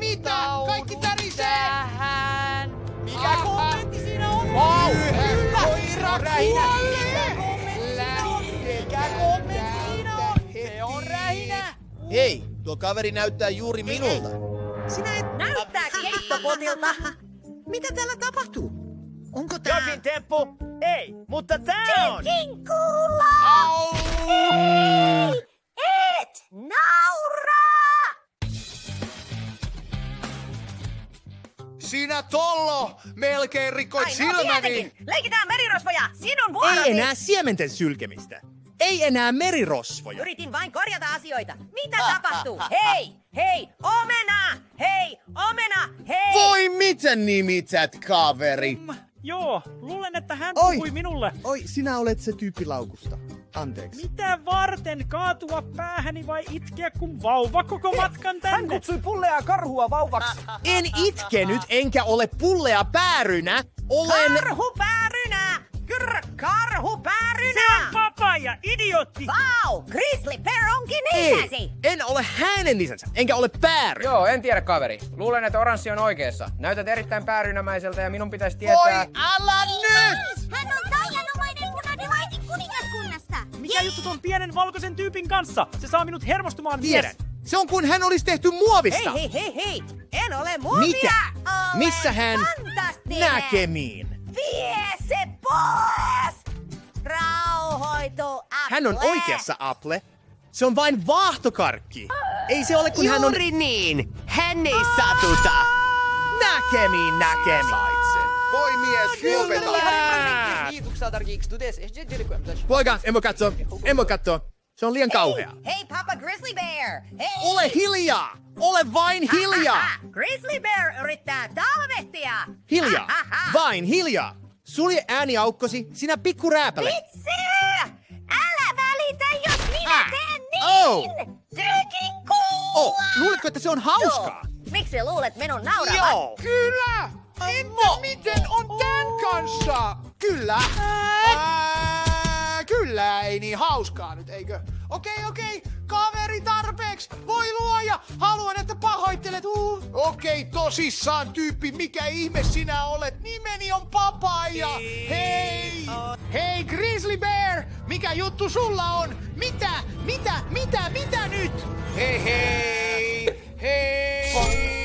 Mitä? Kaikki tärisee! Tähän. Mikä kommentti siinä on? Wow! Koira kuolee! Mikä kommentti siinä on? Se on rähinä! Hei, tuo kaveri näyttää juuri minulta. Sinä et näyttää keittopotilta. Mitä täällä tapahtuu? Onko tää... Jokin temppu? Ei, mutta tää on! Kinkkuula! Et naura! Sinä Tollo! Melkein rikoit silmäni! Leikitään merirosvoja! Sinun vuorosi! Ei enää siementen sylkemistä. Ei enää merirosvoja. Yritin vain korjata asioita. Mitä tapahtuu? Hei! Hei! Omena! Hei! Omena! Hei! Voi mitä nimität, kaveri? Joo, luulen, että hän Oi. puhui minulle. Oi, sinä olet se tyyppi laukusta. Anteeksi. Mitä varten kaatua päähäni vai itkeä kun vauva koko matkan tänne? Hän kutsui pullea karhua vauvaksi. En itkenyt, enkä ole pullea päärynä. Olen... Karhupäärynä! Karhupäärynä! Se on papaja, idiootti! Vau! Grizzly Bear onkin Ei, isäsi! en ole hänen isänsä, enkä ole päärynä. Joo, en tiedä kaveri. Luulen, että oranssi on oikeassa. Näytät erittäin päärynämäiseltä ja minun pitäisi Voi, tietää... älä nyt! Hän on taianomainen punadelaiti kuningaskunnasta! Mikä juttu ton pienen valkoisen tyypin kanssa? Se saa minut hermostumaan Tiedän. vielä. Se on kuin hän olisi tehty muovista. Hei! En ole muovia! Mitä? Olen Missä hän? fantastinen! Näkemiin. Vie se pois! Rauhoitu, Apple! Hän on oikeassa, Apple. Se on vain vaahtokarkki. Ei se ole, kun hän on... Juuri niin. Hän ei satuta. Näkemiin. Voi mies, lopeta! Poika, en voi katsoa. Se on liian kauhea. Hei, Papa Grizzly Bear! Hei! Ole hiljaa! Ole vain hiljaa! Grizzly Bear yrittää talvehtia! Hiljaa! Vain hiljaa! Sulje ääniaukkosi, sinä pikku rääpäle! Vitsi! Älä välitä, jos minä teen niin! Oh! Kinkkuula! Luuletko, että se on hauskaa? Miksi luulet minun nauravan? Joo! Kyllä! Entä miten on tän kanssa? Kyllä. Kyllä, ei niin hauskaa nyt, eikö? Okei, kaveri tarpeeksi. Voi luoja, haluan, että pahoittelet. Okei, tosissaan tyyppi, mikä ihme sinä olet? Nimeni on Papaja. Hei, Grizzly Bear, mikä juttu sulla on? Mitä nyt? Hei.